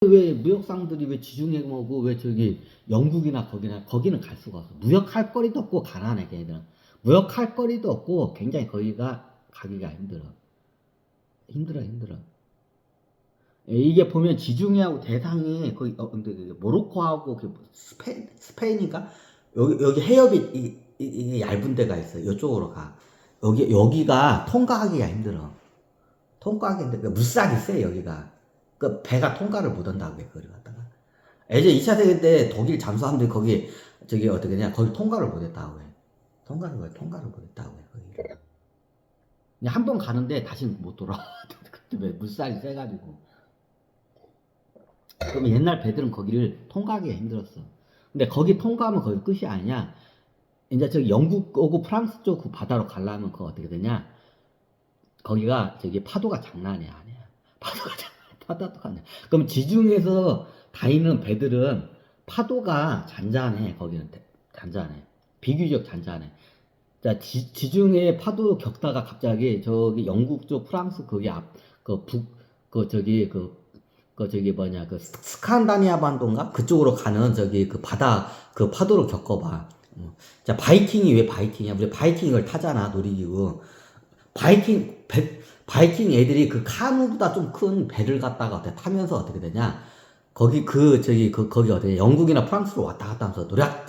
왜 무역상들이 왜 지중해 뭐고 왜 저기 영국이나 거기는 갈 수가 없어. 무역할 거리도 없고 가난해 걔네들은. 무역할 거리도 없고 굉장히 거기가 가기가 힘들어. 이게 보면 지중해하고 대상이 거의 근데 모로코하고 스페인인가 여기 해협이 이게 얇은 데가 있어. 이쪽으로 가. 여기가 통과하기가 힘들어. 통과하기 힘들어. 물살이 세 여기가. 그 배가 통과를 못 한다고 해 그걸 갖다가. 예전 2차 세계 때 독일 잠수함들이 거기 저기 어떻게 냐 거기 통과를 못 했다고 해. 통과를 못 했다고 해 거기. 그냥 한 번 가는데 다시는 못 돌아와. 그때 왜 물살이 세가지고. 그러면 옛날 배들은 거기를 통과하기가 힘들었어. 근데 거기 통과하면 거기 끝이 아니냐. 이제 저기 영국 오고 프랑스 쪽 그 바다로 가려면 그거 어떻게 되냐. 거기가 저기 파도가 장난이 아니야. 파도가 아니야. 그럼 지중해에서 다니는 배들은 파도가 잔잔해. 거기는 잔잔해. 비교적 잔잔해. 자, 지중해 파도 겪다가 갑자기 저기 영국 쪽 프랑스 거기 저기 뭐냐 그 스칸다니아 반도인가 그쪽으로 가는 저기 그 바다 그 파도를 겪어봐. 자, 바이킹이 왜 바이킹이야? 우리 바이킹을 타잖아 놀이기구. 바이킹 애들이 그 카누보다 좀 큰 배를 갖다가 어떻게 타면서 어떻게 되냐? 거기 거기 어디냐? 영국이나 프랑스로 왔다 갔다 하면서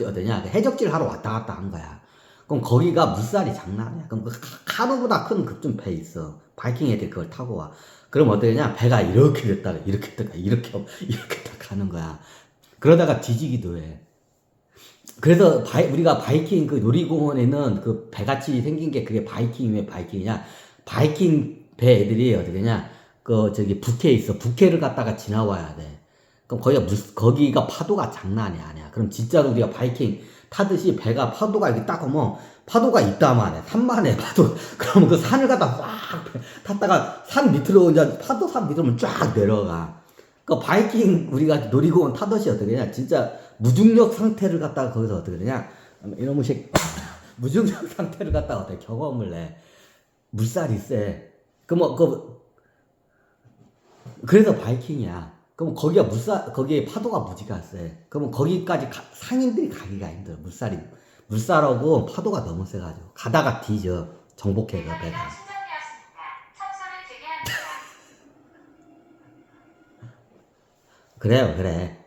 어디냐? 해적질 하러 왔다 갔다 한 거야. 그럼 거기가 물살이 장난 아니야. 그럼 그 카누보다 큰 그 좀 배 있어. 바이킹 애들 그걸 타고 와. 그럼 어떠냐? 배가 이렇게 됐다가 이렇게 딱 가는 거야. 그러다가 뒤지기도 해. 그래서 우리가 바이킹 그 놀이공원에는 그 배같이 생긴 게 그게 바이킹이 왜 바이킹이냐? 바이킹 배 애들이 어떻게냐? 그 저기 북해에 있어. 북해를 갖다가 지나와야 돼. 그럼 거기가 파도가 장난이 아니야. 그럼 진짜로 우리가 바이킹 타듯이 배가 파도가 이렇게 딱 오면 파도가 있다만 해. 산만해 파도. 그러면 그 산을 갖다 막 탔다가 산 밑으로 이제 산 밑으로 쫙 내려가. 그 바이킹 우리가 놀이공원 타듯이 어떻게 하냐? 진짜 무중력 상태를 갖다가 거기서 어떻게 되냐? 이놈의 새끼 무중력 상태를 갖다가 어떻게 경험을 해? 물살이 세. 그래서 바이킹이야. 그럼 거기에 파도가 무지가 세. 그러면 거기까지 상인들이 가기가 힘들어. 물살하고 파도가 너무 세가지고. 가다가 뒤져. 정복해가 배가. 그래.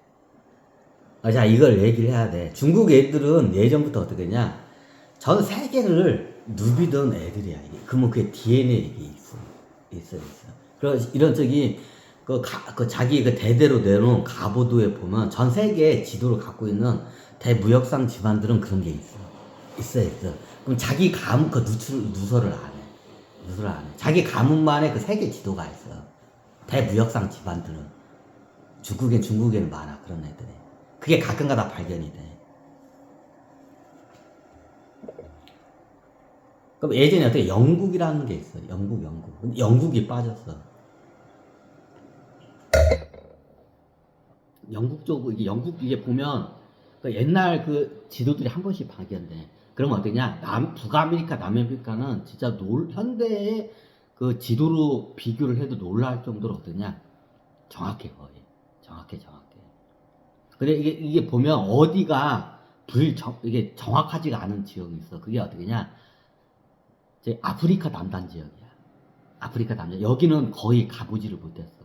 자, 이걸 얘기를 해야 돼. 중국 애들은 예전부터 어떻게 했냐? 전 세계를 누비던 애들이야, 이게. 그러면 그게 DNA에 있어. 그래서 이런 자기 그 대대로 내려온 가보도에 보면 전 세계 지도를 갖고 있는 대무역상 집안들은 그런 게 있어. 그럼 자기 가문 그 누설을 안 해. 자기 가문만의 그 세계 지도가 있어. 대무역상 집안들은. 중국에는 많아, 그런 애들이. 그게 가끔가다 발견이 돼. 그럼 예전에 어떻게 영국이라는 게 있어. 영국. 근데 영국이 빠졌어. 이게 보면 그 옛날 그 지도들이 한 번씩 발견돼. 그러면 어떠냐? 북아메리카, 남아메리카는 진짜 현대의 그 지도로 비교를 해도 놀랄 정도로 어떠냐? 정확해 거의. 정확해. 근데 이게 보면 어디가 이게 정확하지가 않은 지역이 있어. 그게 어떻게냐? 이제 아프리카 남단 지역이야. 여기는 거의 가보지를 못했어.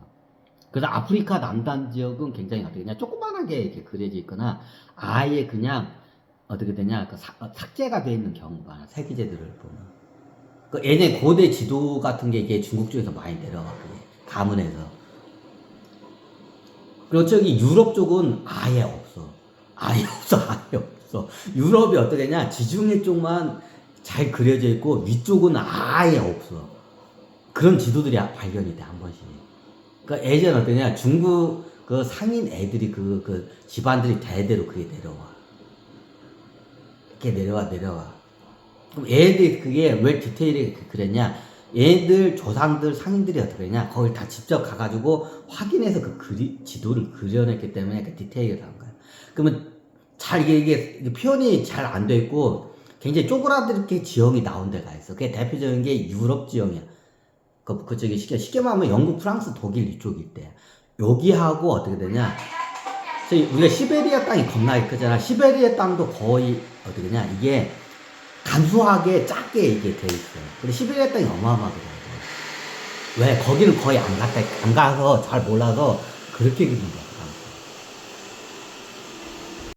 그래서 아프리카 남단 지역은 굉장히 어떻게 되냐? 조그만하게 이렇게 그려져 있거나 아예 그냥 어떻게 되냐? 삭제가 돼 있는 경우가 많아. 세계지들을 보면. 그 예전 고대 지도 같은 게 이게 중국 쪽에서 많이 내려가고 가문에서. 그리고 저기 유럽 쪽은 아예 없어. 유럽이 어떠냐? 지중해 쪽만 잘 그려져 있고 위쪽은 아예 없어. 그런 지도들이 발견이 돼, 한 번씩. 그러니까 예전 어떠냐? 중국 그 상인 애들이 그 집안들이 대대로 그게 내려와. 이렇게 내려와. 그럼 애들이 그게 왜 디테일이 그랬냐? 얘들 조상들 상인들이 어떻게 했냐? 거길 다 직접 가가지고 확인해서 지도를 그려냈기 때문에 그 디테일을 한 거야. 그러면 이게 표현이 잘 안 돼 있고 굉장히 쪼그라들게 지형이 나온 데가 있어. 그게 대표적인 게 유럽 지형이야. 쉽게 말하면 영국, 프랑스, 독일 이쪽 일대야. 여기하고 어떻게 되냐? 우리가 시베리아 땅이 겁나게 크잖아. 시베리아 땅도 거의 어떻게 되냐? 이게 간소하게 작게 이게 돼 있어. 근데 시베리아 땅이 어마어마하거든. 왜? 거기는 거의 안 가서 잘 몰라서 그렇게 그린 거야.